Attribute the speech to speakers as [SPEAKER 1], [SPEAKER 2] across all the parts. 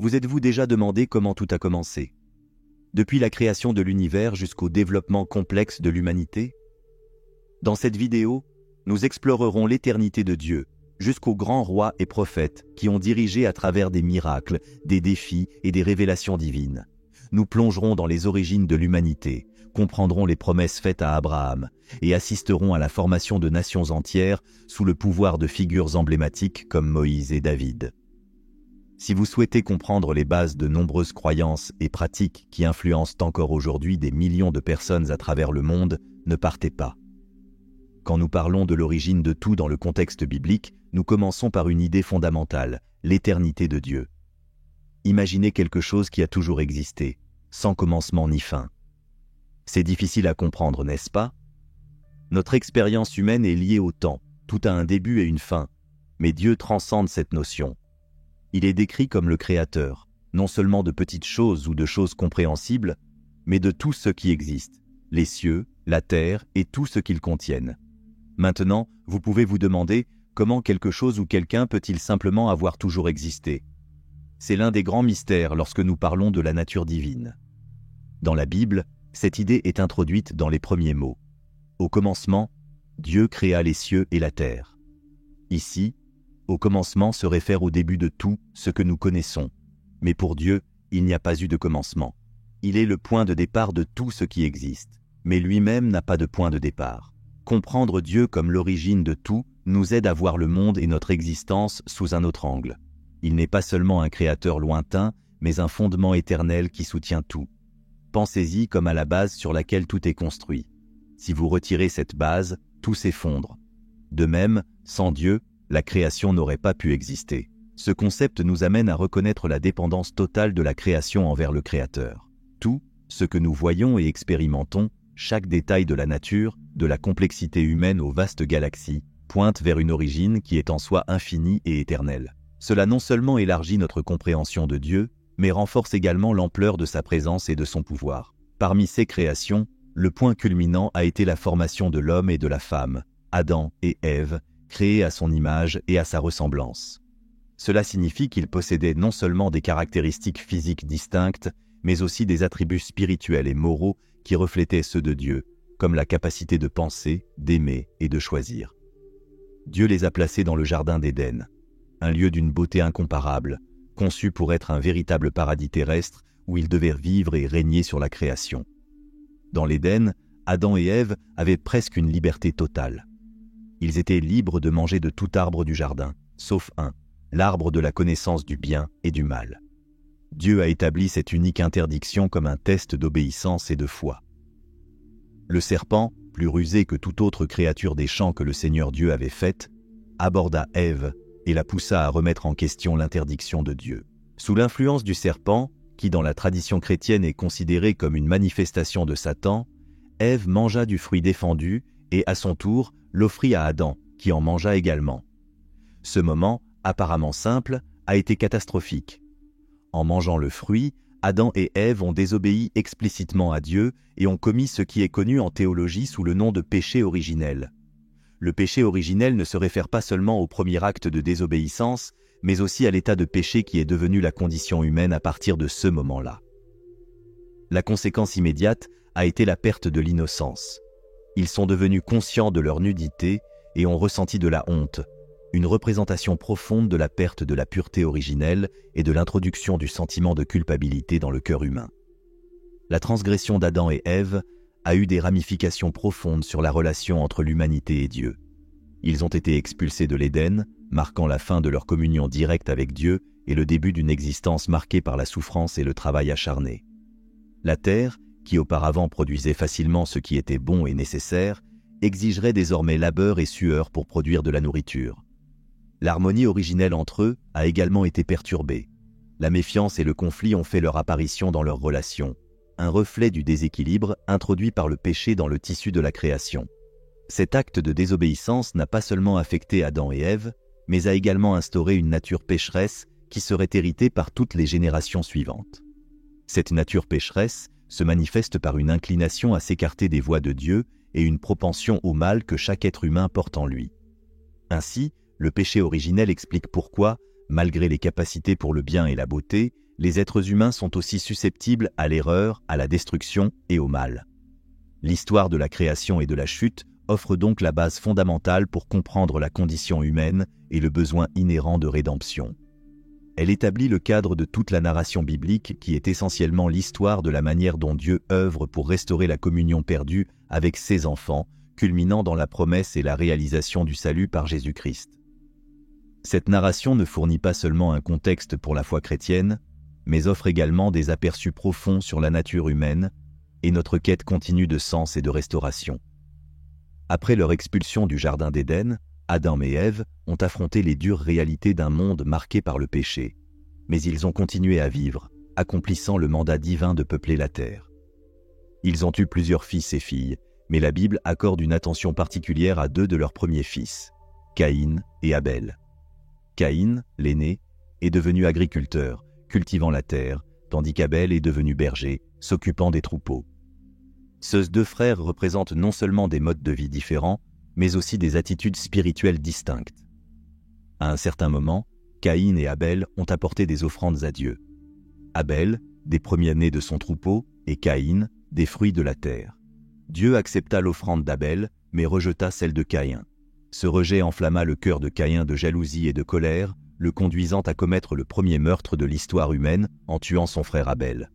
[SPEAKER 1] Vous êtes-vous déjà demandé comment tout a commencé? Depuis la création de l'univers jusqu'au développement complexe de l'humanité? Dans cette vidéo, nous explorerons l'éternité de Dieu, jusqu'aux grands rois et prophètes qui ont dirigé à travers des miracles, des défis et des révélations divines. Nous plongerons dans les origines de l'humanité, comprendrons les promesses faites à Abraham et assisterons à la formation de nations entières sous le pouvoir de figures emblématiques comme Moïse et David. Si vous souhaitez comprendre les bases de nombreuses croyances et pratiques qui influencent encore aujourd'hui des millions de personnes à travers le monde, ne partez pas. Quand nous parlons de l'origine de tout dans le contexte biblique, nous commençons par une idée fondamentale, l'éternité de Dieu. Imaginez quelque chose qui a toujours existé, sans commencement ni fin. C'est difficile à comprendre, n'est-ce pas? Notre expérience humaine est liée au temps, tout a un début et une fin, mais Dieu transcende cette notion. Il est décrit comme le Créateur, non seulement de petites choses ou de choses compréhensibles, mais de tout ce qui existe, les cieux, la terre et tout ce qu'ils contiennent. Maintenant, vous pouvez vous demander comment quelque chose ou quelqu'un peut-il simplement avoir toujours existé. C'est l'un des grands mystères lorsque nous parlons de la nature divine. Dans la Bible, cette idée est introduite dans les premiers mots. Au commencement, Dieu créa les cieux et la terre. Ici, au commencement se réfère au début de tout ce que nous connaissons. Mais pour Dieu, il n'y a pas eu de commencement. Il est le point de départ de tout ce qui existe, mais lui-même n'a pas de point de départ. Comprendre Dieu comme l'origine de tout nous aide à voir le monde et notre existence sous un autre angle. Il n'est pas seulement un créateur lointain, mais un fondement éternel qui soutient tout. Pensez-y comme à la base sur laquelle tout est construit. Si vous retirez cette base, tout s'effondre. De même, sans Dieu, la création n'aurait pas pu exister. Ce concept nous amène à reconnaître la dépendance totale de la création envers le Créateur. Tout, ce que nous voyons et expérimentons, chaque détail de la nature, de la complexité humaine aux vastes galaxies, pointe vers une origine qui est en soi infinie et éternelle. Cela non seulement élargit notre compréhension de Dieu, mais renforce également l'ampleur de sa présence et de son pouvoir. Parmi ces créations, le point culminant a été la formation de l'homme et de la femme, Adam et Ève, créés à son image et à sa ressemblance. Cela signifie qu'ils possédaient non seulement des caractéristiques physiques distinctes, mais aussi des attributs spirituels et moraux qui reflétaient ceux de Dieu, comme la capacité de penser, d'aimer et de choisir. Dieu les a placés dans le jardin d'Éden, un lieu d'une beauté incomparable, conçu pour être un véritable paradis terrestre où ils devaient vivre et régner sur la création. Dans l'Éden, Adam et Ève avaient presque une liberté totale. Ils étaient libres de manger de tout arbre du jardin, sauf un, l'arbre de la connaissance du bien et du mal. Dieu a établi cette unique interdiction comme un test d'obéissance et de foi. Le serpent, plus rusé que toute autre créature des champs que le Seigneur Dieu avait faite, aborda Ève et la poussa à remettre en question l'interdiction de Dieu. Sous l'influence du serpent, qui dans la tradition chrétienne est considéré comme une manifestation de Satan, Ève mangea du fruit défendu et, à son tour, l'offrit à Adam, qui en mangea également. Ce moment, apparemment simple, a été catastrophique. En mangeant le fruit, Adam et Ève ont désobéi explicitement à Dieu et ont commis ce qui est connu en théologie sous le nom de péché originel. Le péché originel ne se réfère pas seulement au premier acte de désobéissance, mais aussi à l'état de péché qui est devenu la condition humaine à partir de ce moment-là. La conséquence immédiate a été la perte de l'innocence. Ils sont devenus conscients de leur nudité et ont ressenti de la honte, une représentation profonde de la perte de la pureté originelle et de l'introduction du sentiment de culpabilité dans le cœur humain. La transgression d'Adam et Ève a eu des ramifications profondes sur la relation entre l'humanité et Dieu. Ils ont été expulsés de l'Éden, marquant la fin de leur communion directe avec Dieu et le début d'une existence marquée par la souffrance et le travail acharné. La terre, qui auparavant produisait facilement ce qui était bon et nécessaire, exigerait désormais labeur et sueur pour produire de la nourriture. L'harmonie originelle entre eux a également été perturbée. La méfiance et le conflit ont fait leur apparition dans leurs relations, un reflet du déséquilibre introduit par le péché dans le tissu de la création. Cet acte de désobéissance n'a pas seulement affecté Adam et Ève, mais a également instauré une nature pécheresse qui serait héritée par toutes les générations suivantes. Cette nature pécheresse se manifeste par une inclination à s'écarter des voies de Dieu et une propension au mal que chaque être humain porte en lui. Ainsi, le péché originel explique pourquoi, malgré les capacités pour le bien et la beauté, les êtres humains sont aussi susceptibles à l'erreur, à la destruction et au mal. L'histoire de la création et de la chute offre donc la base fondamentale pour comprendre la condition humaine et le besoin inhérent de rédemption. Elle établit le cadre de toute la narration biblique qui est essentiellement l'histoire de la manière dont Dieu œuvre pour restaurer la communion perdue avec ses enfants, culminant dans la promesse et la réalisation du salut par Jésus-Christ. Cette narration ne fournit pas seulement un contexte pour la foi chrétienne, mais offre également des aperçus profonds sur la nature humaine et notre quête continue de sens et de restauration. Après leur expulsion du Jardin d'Éden, Adam et Ève ont affronté les dures réalités d'un monde marqué par le péché, mais ils ont continué à vivre, accomplissant le mandat divin de peupler la terre. Ils ont eu plusieurs fils et filles, mais la Bible accorde une attention particulière à 2 de leurs premiers fils, Caïn et Abel. Caïn, l'aîné, est devenu agriculteur, cultivant la terre, tandis qu'Abel est devenu berger, s'occupant des troupeaux. Ces 2 frères représentent non seulement des modes de vie différents, mais aussi des attitudes spirituelles distinctes. À un certain moment, Caïn et Abel ont apporté des offrandes à Dieu. Abel, des premiers-nés de son troupeau, et Caïn, des fruits de la terre. Dieu accepta l'offrande d'Abel, mais rejeta celle de Caïn. Ce rejet enflamma le cœur de Caïn de jalousie et de colère, le conduisant à commettre le premier meurtre de l'histoire humaine en tuant son frère Abel.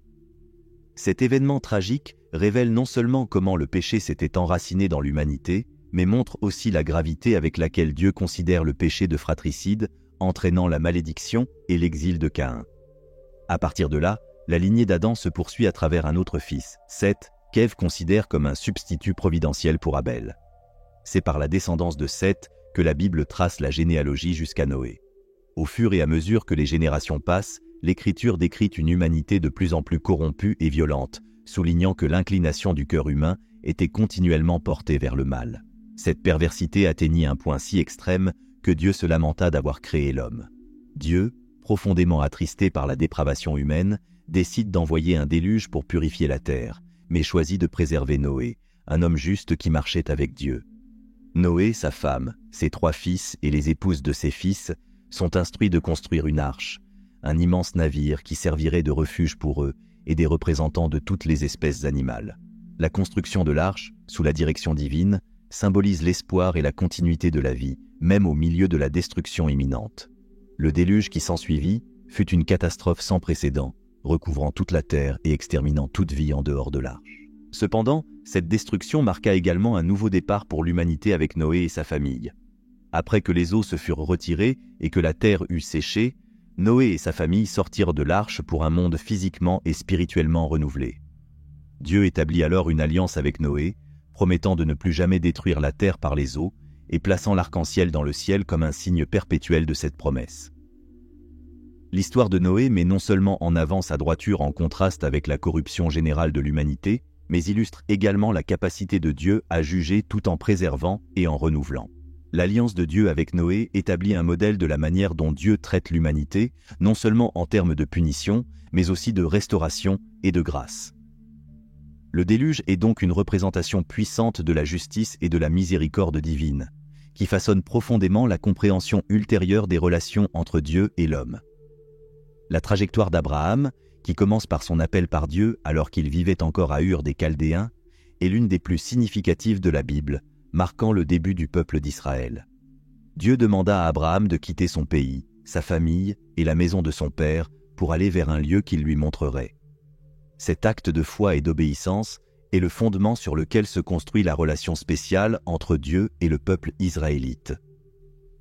[SPEAKER 1] Cet événement tragique révèle non seulement comment le péché s'était enraciné dans l'humanité, mais montre aussi la gravité avec laquelle Dieu considère le péché de fratricide, entraînant la malédiction et l'exil de Caïn. À partir de là, la lignée d'Adam se poursuit à travers un autre fils, Seth, qu'Ève considère comme un substitut providentiel pour Abel. C'est par la descendance de Seth que la Bible trace la généalogie jusqu'à Noé. Au fur et à mesure que les générations passent, l'Écriture décrit une humanité de plus en plus corrompue et violente, soulignant que l'inclination du cœur humain était continuellement portée vers le mal. Cette perversité atteignit un point si extrême que Dieu se lamenta d'avoir créé l'homme. Dieu, profondément attristé par la dépravation humaine, décide d'envoyer un déluge pour purifier la terre, mais choisit de préserver Noé, un homme juste qui marchait avec Dieu. Noé, sa femme, ses 3 fils et les épouses de ses fils sont instruits de construire une arche, un immense navire qui servirait de refuge pour eux et des représentants de toutes les espèces animales. La construction de l'arche, sous la direction divine, symbolise l'espoir et la continuité de la vie, même au milieu de la destruction imminente. Le déluge qui s'ensuivit fut une catastrophe sans précédent, recouvrant toute la terre et exterminant toute vie en dehors de l'arche. Cependant, cette destruction marqua également un nouveau départ pour l'humanité avec Noé et sa famille. Après que les eaux se furent retirées et que la terre eut séché, Noé et sa famille sortirent de l'arche pour un monde physiquement et spirituellement renouvelé. Dieu établit alors une alliance avec Noé, promettant de ne plus jamais détruire la terre par les eaux et plaçant l'arc-en-ciel dans le ciel comme un signe perpétuel de cette promesse. L'histoire de Noé met non seulement en avant sa droiture en contraste avec la corruption générale de l'humanité, mais illustre également la capacité de Dieu à juger tout en préservant et en renouvelant. L'alliance de Dieu avec Noé établit un modèle de la manière dont Dieu traite l'humanité, non seulement en termes de punition, mais aussi de restauration et de grâce. Le déluge est donc une représentation puissante de la justice et de la miséricorde divine, qui façonne profondément la compréhension ultérieure des relations entre Dieu et l'homme. La trajectoire d'Abraham, qui commence par son appel par Dieu alors qu'il vivait encore à Ur des Chaldéens, est l'une des plus significatives de la Bible, marquant le début du peuple d'Israël. Dieu demanda à Abraham de quitter son pays, sa famille et la maison de son père pour aller vers un lieu qu'il lui montrerait. Cet acte de foi et d'obéissance est le fondement sur lequel se construit la relation spéciale entre Dieu et le peuple israélite.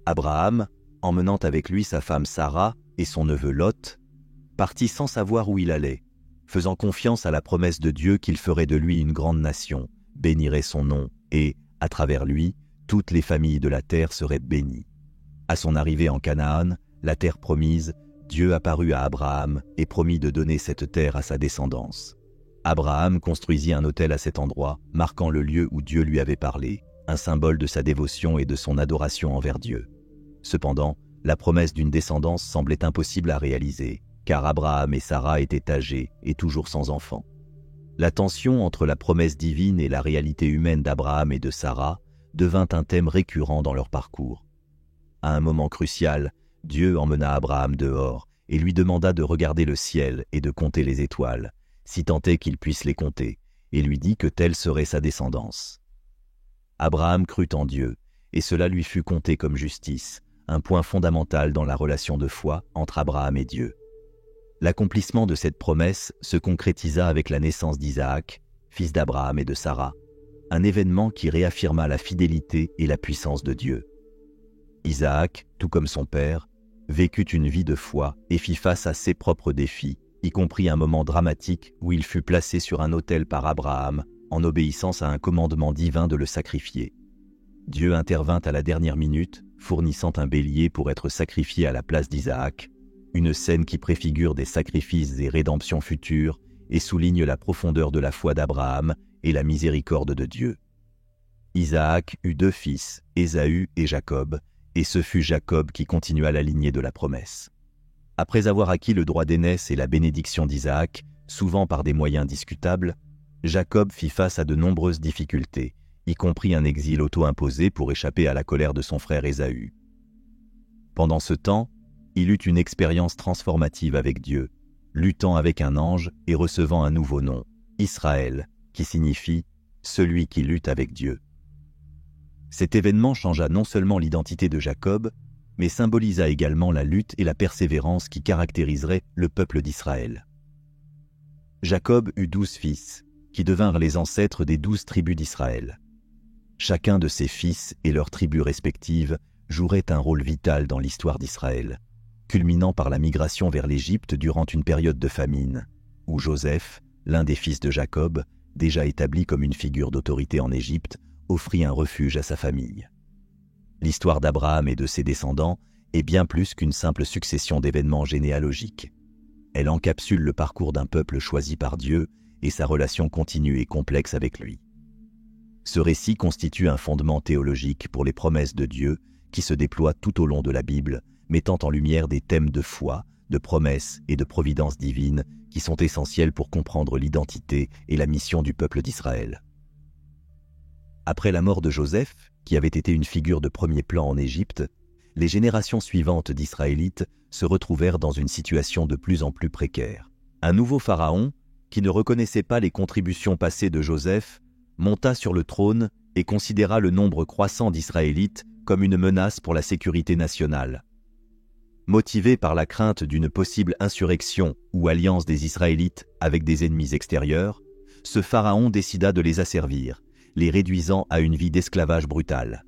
[SPEAKER 1] Abraham, emmenant avec lui sa femme Sarah et son neveu Lot, partit sans savoir où il allait, faisant confiance à la promesse de Dieu qu'il ferait de lui une grande nation, bénirait son nom et, à travers lui, toutes les familles de la terre seraient bénies. À son arrivée en Canaan, la terre promise, Dieu apparut à Abraham et promit de donner cette terre à sa descendance. Abraham construisit un autel à cet endroit, marquant le lieu où Dieu lui avait parlé, un symbole de sa dévotion et de son adoration envers Dieu. Cependant, la promesse d'une descendance semblait impossible à réaliser, car Abraham et Sarah étaient âgés et toujours sans enfants. La tension entre la promesse divine et la réalité humaine d'Abraham et de Sarah devint un thème récurrent dans leur parcours. À un moment crucial, Dieu emmena Abraham dehors et lui demanda de regarder le ciel et de compter les étoiles, si tant est qu'il puisse les compter, et lui dit que telle serait sa descendance. Abraham crut en Dieu, et cela lui fut compté comme justice, un point fondamental dans la relation de foi entre Abraham et Dieu. L'accomplissement de cette promesse se concrétisa avec la naissance d'Isaac, fils d'Abraham et de Sarah, un événement qui réaffirma la fidélité et la puissance de Dieu. Isaac, tout comme son père, vécut une vie de foi et fit face à ses propres défis, y compris un moment dramatique où il fut placé sur un autel par Abraham en obéissance à un commandement divin de le sacrifier. Dieu intervint à la dernière minute, fournissant un bélier pour être sacrifié à la place d'Isaac, une scène qui préfigure des sacrifices et rédemptions futures et souligne la profondeur de la foi d'Abraham et la miséricorde de Dieu. Isaac eut 2 fils, Ésaü et Jacob, et ce fut Jacob qui continua la lignée de la promesse. Après avoir acquis le droit d'aînesse et la bénédiction d'Isaac, souvent par des moyens discutables, Jacob fit face à de nombreuses difficultés, y compris un exil auto-imposé pour échapper à la colère de son frère Ésaü. Pendant ce temps, il eut une expérience transformative avec Dieu, luttant avec un ange et recevant un nouveau nom, Israël, qui signifie « celui qui lutte avec Dieu ». Cet événement changea non seulement l'identité de Jacob, mais symbolisa également la lutte et la persévérance qui caractériseraient le peuple d'Israël. Jacob eut 12 fils, qui devinrent les ancêtres des 12 tribus d'Israël. Chacun de ces fils et leurs tribus respectives jouerait un rôle vital dans l'histoire d'Israël, culminant par la migration vers l'Égypte durant une période de famine, où Joseph, l'un des fils de Jacob, déjà établi comme une figure d'autorité en Égypte, offrit un refuge à sa famille. L'histoire d'Abraham et de ses descendants est bien plus qu'une simple succession d'événements généalogiques. Elle encapsule le parcours d'un peuple choisi par Dieu et sa relation continue et complexe avec lui. Ce récit constitue un fondement théologique pour les promesses de Dieu qui se déploient tout au long de la Bible, mettant en lumière des thèmes de foi, de promesses et de providence divine qui sont essentiels pour comprendre l'identité et la mission du peuple d'Israël. Après la mort de Joseph, qui avait été une figure de premier plan en Égypte, les générations suivantes d'Israélites se retrouvèrent dans une situation de plus en plus précaire. Un nouveau pharaon, qui ne reconnaissait pas les contributions passées de Joseph, monta sur le trône et considéra le nombre croissant d'Israélites comme une menace pour la sécurité nationale. Motivé par la crainte d'une possible insurrection ou alliance des Israélites avec des ennemis extérieurs, ce pharaon décida de les asservir, les réduisant à une vie d'esclavage brutal.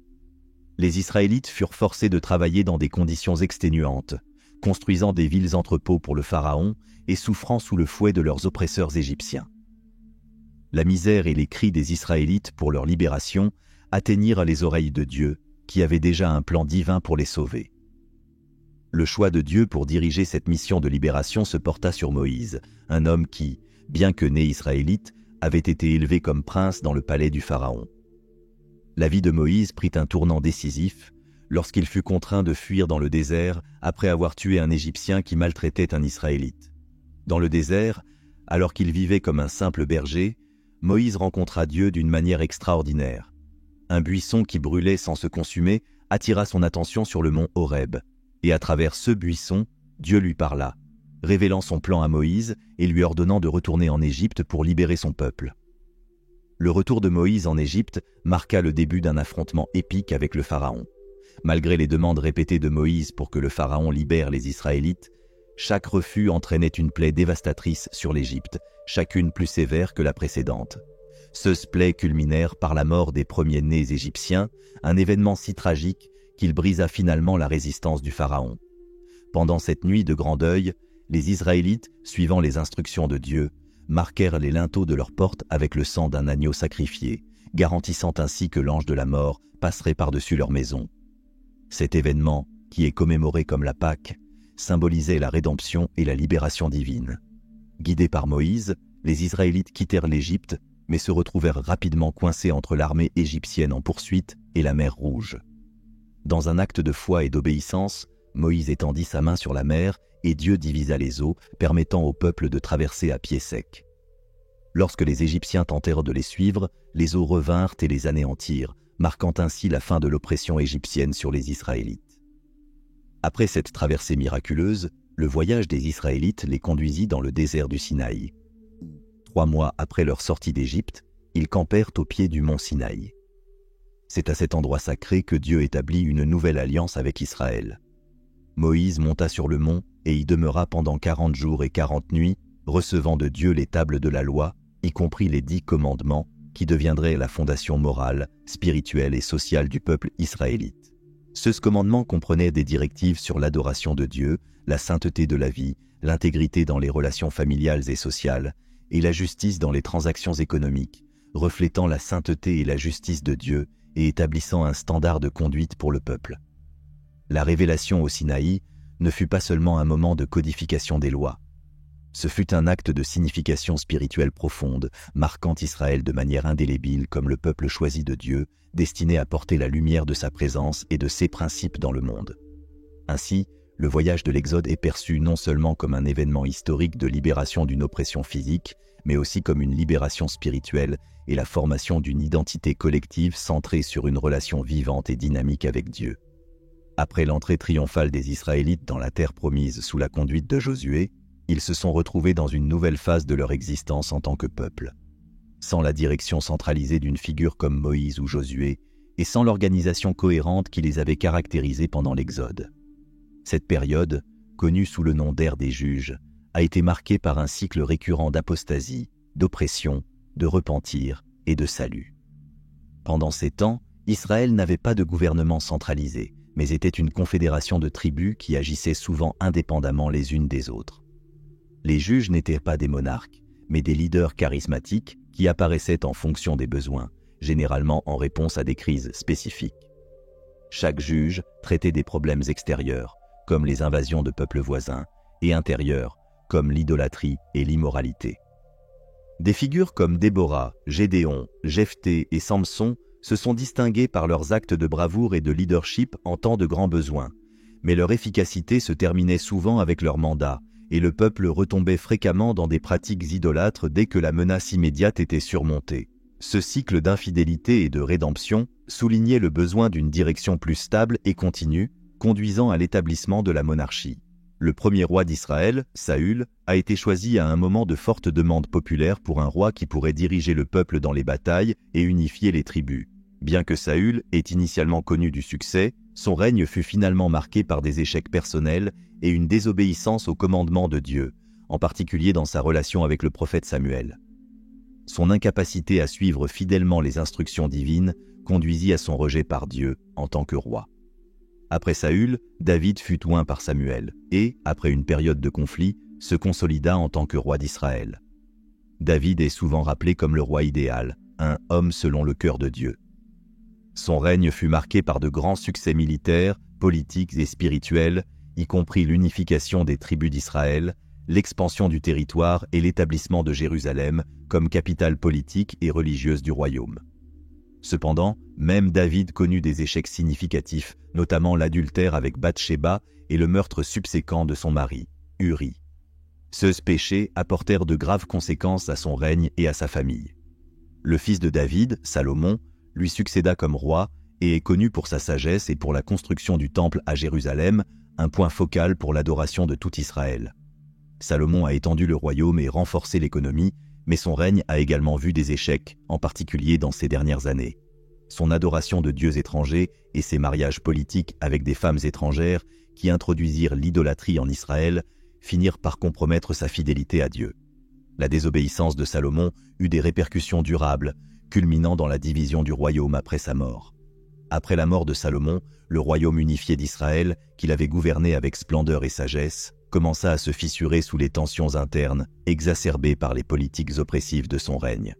[SPEAKER 1] Les Israélites furent forcés de travailler dans des conditions exténuantes, construisant des villes entrepôts pour le pharaon et souffrant sous le fouet de leurs oppresseurs égyptiens. La misère et les cris des Israélites pour leur libération atteignirent les oreilles de Dieu, qui avait déjà un plan divin pour les sauver. Le choix de Dieu pour diriger cette mission de libération se porta sur Moïse, un homme qui, bien que né israélite, avait été élevé comme prince dans le palais du Pharaon. La vie de Moïse prit un tournant décisif lorsqu'il fut contraint de fuir dans le désert après avoir tué un Égyptien qui maltraitait un Israélite. Dans le désert, alors qu'il vivait comme un simple berger, Moïse rencontra Dieu d'une manière extraordinaire. Un buisson qui brûlait sans se consumer attira son attention sur le mont Horeb, et à travers ce buisson, Dieu lui parla, révélant son plan à Moïse et lui ordonnant de retourner en Égypte pour libérer son peuple. Le retour de Moïse en Égypte marqua le début d'un affrontement épique avec le Pharaon. Malgré les demandes répétées de Moïse pour que le Pharaon libère les Israélites, chaque refus entraînait une plaie dévastatrice sur l'Égypte, chacune plus sévère que la précédente. Ces plaies culminèrent par la mort des premiers-nés égyptiens, un événement si tragique qu'il brisa finalement la résistance du Pharaon. Pendant cette nuit de grand deuil, les Israélites, suivant les instructions de Dieu, marquèrent les linteaux de leurs portes avec le sang d'un agneau sacrifié, garantissant ainsi que l'ange de la mort passerait par-dessus leur maison. Cet événement, qui est commémoré comme la Pâque, symbolisait la rédemption et la libération divine. Guidés par Moïse, les Israélites quittèrent l'Égypte, mais se retrouvèrent rapidement coincés entre l'armée égyptienne en poursuite et la mer Rouge. Dans un acte de foi et d'obéissance, Moïse étendit sa main sur la mer et Dieu divisa les eaux, permettant au peuple de traverser à pied sec. Lorsque les Égyptiens tentèrent de les suivre, les eaux revinrent et les anéantirent, marquant ainsi la fin de l'oppression égyptienne sur les Israélites. Après cette traversée miraculeuse, Le voyage des Israélites les conduisit dans le désert du Sinaï. 3 mois après leur sortie d'Égypte, ils campèrent au pied du mont Sinaï. C'est à cet endroit sacré que Dieu établit une nouvelle alliance avec Israël. Moïse monta sur le mont et y demeura pendant 40 jours et 40 nuits, recevant de Dieu les tables de la loi, y compris les 10 commandements, qui deviendraient la fondation morale, spirituelle et sociale du peuple israélite. Ce commandement comprenait des directives sur l'adoration de Dieu, la sainteté de la vie, l'intégrité dans les relations familiales et sociales, et la justice dans les transactions économiques, reflétant la sainteté et la justice de Dieu et établissant un standard de conduite pour le peuple. La révélation au Sinaï ne fut pas seulement un moment de codification des lois. Ce fut un acte de signification spirituelle profonde, marquant Israël de manière indélébile comme le peuple choisi de Dieu, destiné à porter la lumière de sa présence et de ses principes dans le monde. Ainsi, le voyage de l'Exode est perçu non seulement comme un événement historique de libération d'une oppression physique, mais aussi comme une libération spirituelle et la formation d'une identité collective centrée sur une relation vivante et dynamique avec Dieu. Après l'entrée triomphale des Israélites dans la terre promise sous la conduite de Josué, ils se sont retrouvés dans une nouvelle phase de leur existence en tant que peuple. Sans la direction centralisée d'une figure comme Moïse ou Josué, et sans l'organisation cohérente qui les avait caractérisés pendant l'Exode. Cette période, connue sous le nom d'ère des juges, a été marquée par un cycle récurrent d'apostasie, d'oppression, de repentir et de salut. Pendant ces temps, Israël n'avait pas de gouvernement centralisé, mais était une confédération de tribus qui agissaient souvent indépendamment les unes des autres. Les juges n'étaient pas des monarques, mais des leaders charismatiques qui apparaissaient en fonction des besoins, généralement en réponse à des crises spécifiques. Chaque juge traitait des problèmes extérieurs, comme les invasions de peuples voisins, et intérieurs, comme l'idolâtrie et l'immoralité. Des figures comme Déborah, Gédéon, Jephthé et Samson se sont distingués par leurs actes de bravoure et de leadership en temps de grands besoins, mais leur efficacité se terminait souvent avec leur mandat, et le peuple retombait fréquemment dans des pratiques idolâtres dès que la menace immédiate était surmontée. Ce cycle d'infidélité et de rédemption soulignait le besoin d'une direction plus stable et continue, conduisant à l'établissement de la monarchie. Le premier roi d'Israël, Saül, a été choisi à un moment de forte demande populaire pour un roi qui pourrait diriger le peuple dans les batailles et unifier les tribus. Bien que Saül ait initialement connu du succès, son règne fut finalement marqué par des échecs personnels et une désobéissance au commandement de Dieu, en particulier dans sa relation avec le prophète Samuel. Son incapacité à suivre fidèlement les instructions divines conduisit à son rejet par Dieu en tant que roi. Après Saül, David fut oint par Samuel et, après une période de conflit, se consolida en tant que roi d'Israël. David est souvent rappelé comme le roi idéal, un homme selon le cœur de Dieu. Son règne fut marqué par de grands succès militaires, politiques et spirituels, y compris l'unification des tribus d'Israël, l'expansion du territoire et l'établissement de Jérusalem comme capitale politique et religieuse du royaume. Cependant, même David connut des échecs significatifs, notamment l'adultère avec Bathsheba et le meurtre subséquent de son mari, Uri. Ces péchés apportèrent de graves conséquences à son règne et à sa famille. Le fils de David, Salomon, lui succéda comme roi et est connu pour sa sagesse et pour la construction du temple à Jérusalem, un point focal pour l'adoration de tout Israël. Salomon a étendu le royaume et renforcé l'économie, mais son règne a également vu des échecs, en particulier dans ces dernières années. Son adoration de dieux étrangers et ses mariages politiques avec des femmes étrangères qui introduisirent l'idolâtrie en Israël finirent par compromettre sa fidélité à Dieu. La désobéissance de Salomon eut des répercussions durables, culminant dans la division du royaume après sa mort. Après la mort de Salomon, le royaume unifié d'Israël, qu'il avait gouverné avec splendeur et sagesse, commença à se fissurer sous les tensions internes, exacerbées par les politiques oppressives de son règne.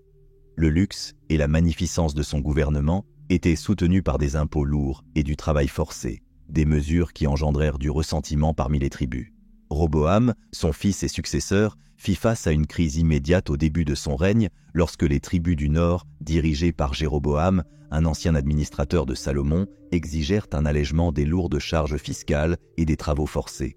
[SPEAKER 1] Le luxe et la magnificence de son gouvernement étaient soutenus par des impôts lourds et du travail forcé, des mesures qui engendrèrent du ressentiment parmi les tribus. Roboam, son fils et successeur, fit face à une crise immédiate au début de son règne lorsque les tribus du Nord, dirigées par Jéroboam, un ancien administrateur de Salomon, exigèrent un allègement des lourdes charges fiscales et des travaux forcés.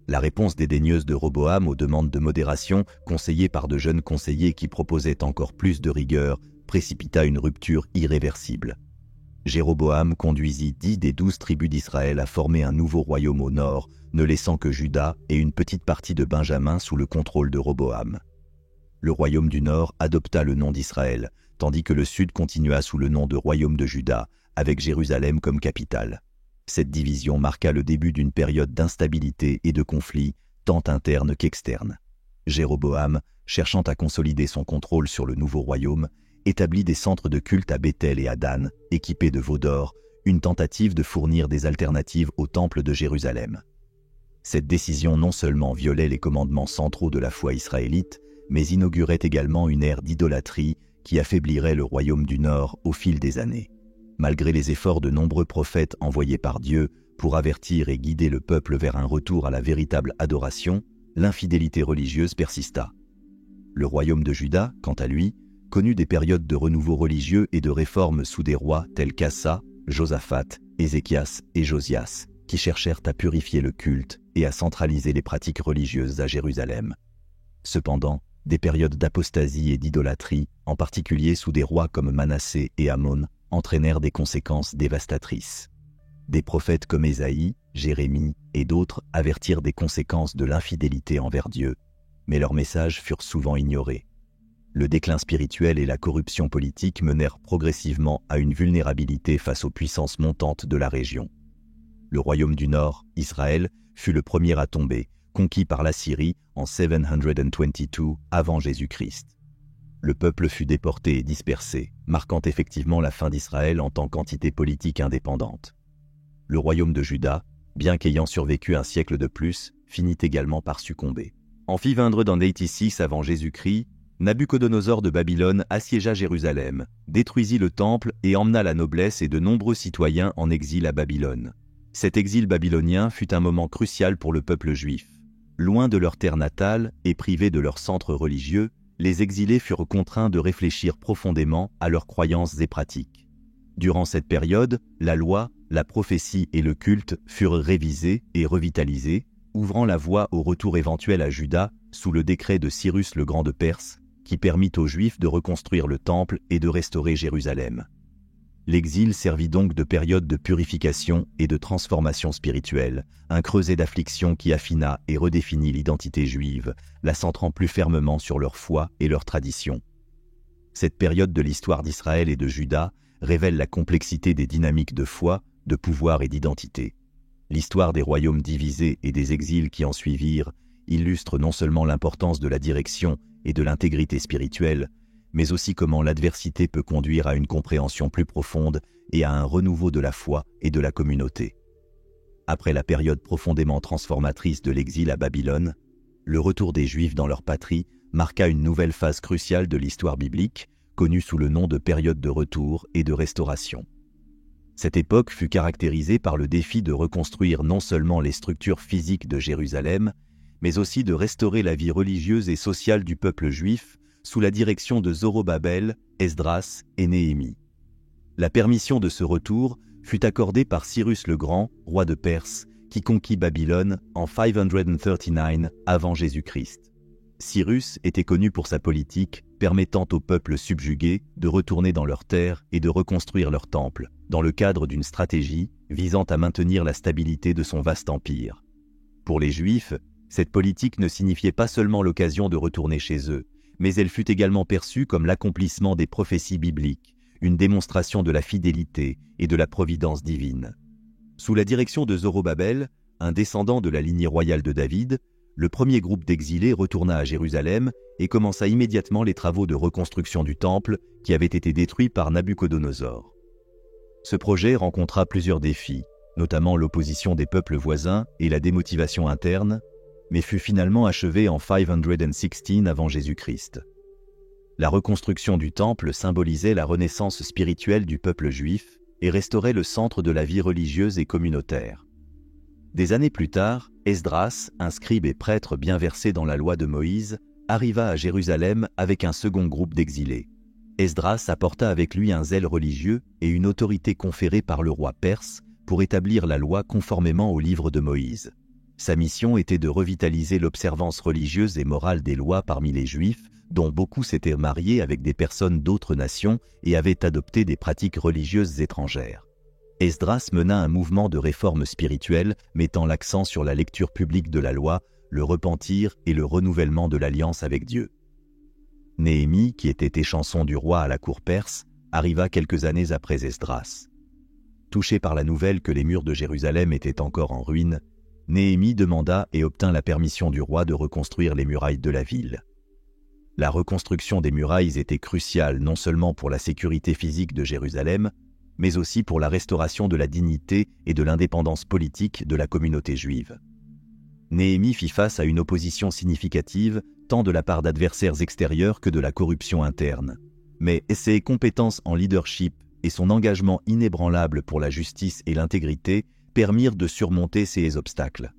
[SPEAKER 1] La réponse dédaigneuse de Roboam aux demandes de modération, conseillées par de jeunes conseillers qui proposaient encore plus de rigueur, précipita une rupture irréversible. Jéroboam conduisit 10 des 12 tribus d'Israël à former un nouveau royaume au nord, ne laissant que Juda et une petite partie de Benjamin sous le contrôle de Roboam. Le royaume du nord adopta le nom d'Israël, tandis que le sud continua sous le nom de royaume de Juda, avec Jérusalem comme capitale. Cette division marqua le début d'une période d'instabilité et de conflits, tant internes qu'externes. Jéroboam, cherchant à consolider son contrôle sur le nouveau royaume, établit des centres de culte à Béthel et à Dan, équipés de veaux d'or, une tentative de fournir des alternatives au temple de Jérusalem. Cette décision non seulement violait les commandements centraux de la foi israélite, mais inaugurait également une ère d'idolâtrie qui affaiblirait le royaume du Nord au fil des années. Malgré les efforts de nombreux prophètes envoyés par Dieu pour avertir et guider le peuple vers un retour à la véritable adoration, l'infidélité religieuse persista. Le royaume de Juda, quant à lui, connut des périodes de renouveau religieux et de réformes sous des rois tels qu'Assa, Josaphat, Ézéchias et Josias, qui cherchèrent à purifier le culte et à centraliser les pratiques religieuses à Jérusalem. Cependant, des périodes d'apostasie et d'idolâtrie, en particulier sous des rois comme Manassé et Amon, entraînèrent des conséquences dévastatrices. Des prophètes comme Ésaïe, Jérémie et d'autres avertirent des conséquences de l'infidélité envers Dieu, mais leurs messages furent souvent ignorés. Le déclin spirituel et la corruption politique menèrent progressivement à une vulnérabilité face aux puissances montantes de la région. Le royaume du Nord, Israël, fut le premier à tomber, conquis par l'Assyrie en 722 avant Jésus-Christ. Le peuple fut déporté et dispersé, marquant effectivement la fin d'Israël en tant qu'entité politique indépendante. Le royaume de Juda, bien qu'ayant survécu un siècle de plus, finit également par succomber. En 586 avant Jésus-Christ, Nabuchodonosor de Babylone assiégea Jérusalem, détruisit le temple et emmena la noblesse et de nombreux citoyens en exil à Babylone. Cet exil babylonien fut un moment crucial pour le peuple juif. Loin de leur terre natale et privés de leur centre religieux, les exilés furent contraints de réfléchir profondément à leurs croyances et pratiques. Durant cette période, la loi, la prophétie et le culte furent révisés et revitalisés, ouvrant la voie au retour éventuel à Juda sous le décret de Cyrus le Grand de Perse, qui permit aux Juifs de reconstruire le temple et de restaurer Jérusalem. L'exil servit donc de période de purification et de transformation spirituelle, un creuset d'affliction qui affina et redéfinit l'identité juive, la centrant plus fermement sur leur foi et leurs traditions. Cette période de l'histoire d'Israël et de Juda révèle la complexité des dynamiques de foi, de pouvoir et d'identité. L'histoire des royaumes divisés et des exils qui en suivirent illustre non seulement l'importance de la direction et de l'intégrité spirituelle, mais aussi comment l'adversité peut conduire à une compréhension plus profonde et à un renouveau de la foi et de la communauté. Après la période profondément transformatrice de l'exil à Babylone, le retour des Juifs dans leur patrie marqua une nouvelle phase cruciale de l'histoire biblique, connue sous le nom de période de retour et de restauration. Cette époque fut caractérisée par le défi de reconstruire non seulement les structures physiques de Jérusalem, mais aussi de restaurer la vie religieuse et sociale du peuple juif sous la direction de Zorobabel, Esdras et Néhémie. La permission de ce retour fut accordée par Cyrus le Grand, roi de Perse, qui conquit Babylone en 539 avant Jésus-Christ. Cyrus était connu pour sa politique permettant aux peuples subjugués de retourner dans leurs terres et de reconstruire leur temple, dans le cadre d'une stratégie visant à maintenir la stabilité de son vaste empire. Pour les Juifs, cette politique ne signifiait pas seulement l'occasion de retourner chez eux, mais elle fut également perçue comme l'accomplissement des prophéties bibliques, une démonstration de la fidélité et de la providence divine. Sous la direction de Zorobabel, un descendant de la lignée royale de David, le premier groupe d'exilés retourna à Jérusalem et commença immédiatement les travaux de reconstruction du temple qui avait été détruit par Nabuchodonosor. Ce projet rencontra plusieurs défis, notamment l'opposition des peuples voisins et la démotivation interne, mais fut finalement achevé en 516 avant Jésus-Christ. La reconstruction du temple symbolisait la renaissance spirituelle du peuple juif et restaurait le centre de la vie religieuse et communautaire. Des années plus tard, Esdras, un scribe et prêtre bien versé dans la loi de Moïse, arriva à Jérusalem avec un second groupe d'exilés. Esdras apporta avec lui un zèle religieux et une autorité conférée par le roi perse pour établir la loi conformément au livre de Moïse. Sa mission était de revitaliser l'observance religieuse et morale des lois parmi les Juifs dont beaucoup s'étaient mariés avec des personnes d'autres nations et avaient adopté des pratiques religieuses étrangères. Esdras mena un mouvement de réforme spirituelle mettant l'accent sur la lecture publique de la loi, le repentir et le renouvellement de l'alliance avec Dieu. Néhémie, qui était échanson du roi à la cour perse, arriva quelques années après Esdras. Touché par la nouvelle que les murs de Jérusalem étaient encore en ruine, Néhémie demanda et obtint la permission du roi de reconstruire les murailles de la ville. La reconstruction des murailles était cruciale non seulement pour la sécurité physique de Jérusalem, mais aussi pour la restauration de la dignité et de l'indépendance politique de la communauté juive. Néhémie fit face à une opposition significative tant de la part d'adversaires extérieurs que de la corruption interne. Mais ses compétences en leadership et son engagement inébranlable pour la justice et l'intégrité permirent de surmonter ces obstacles.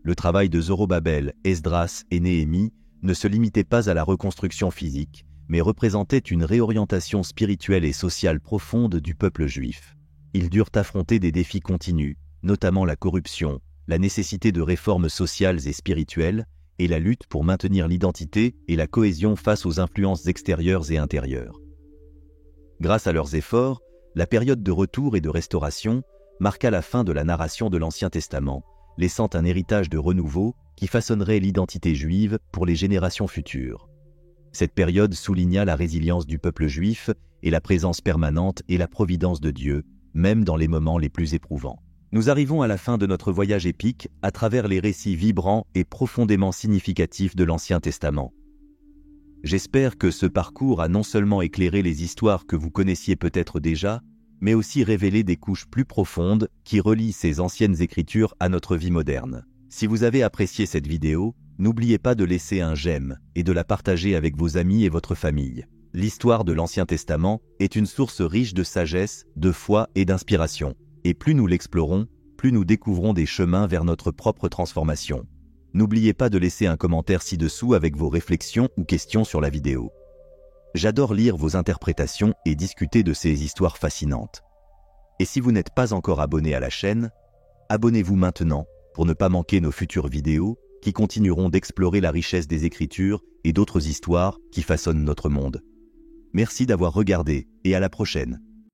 [SPEAKER 1] Le travail de Zorobabel, Esdras et Néhémie ne se limitait pas à la reconstruction physique, mais représentait une réorientation spirituelle et sociale profonde du peuple juif. Ils durent affronter des défis continus, notamment la corruption, la nécessité de réformes sociales et spirituelles, et la lutte pour maintenir l'identité et la cohésion face aux influences extérieures et intérieures. Grâce à leurs efforts, la période de retour et de restauration marqua la fin de la narration de l'Ancien Testament, laissant un héritage de renouveau qui façonnerait l'identité juive pour les générations futures. Cette période souligna la résilience du peuple juif et la présence permanente et la providence de Dieu, même dans les moments les plus éprouvants. Nous arrivons à la fin de notre voyage épique à travers les récits vibrants et profondément significatifs de l'Ancien Testament. J'espère que ce parcours a non seulement éclairé les histoires que vous connaissiez peut-être déjà, mais aussi révélé des couches plus profondes qui relient ces anciennes écritures à notre vie moderne. Si vous avez apprécié cette vidéo, n'oubliez pas de laisser un j'aime et de la partager avec vos amis et votre famille. L'histoire de l'Ancien Testament est une source riche de sagesse, de foi et d'inspiration. Et plus nous l'explorons, plus nous découvrons des chemins vers notre propre transformation. N'oubliez pas de laisser un commentaire ci-dessous avec vos réflexions ou questions sur la vidéo. J'adore lire vos interprétations et discuter de ces histoires fascinantes. Et si vous n'êtes pas encore abonné à la chaîne, abonnez-vous maintenant pour ne pas manquer nos futures vidéos qui continueront d'explorer la richesse des Écritures et d'autres histoires qui façonnent notre monde. Merci d'avoir regardé et à la prochaine.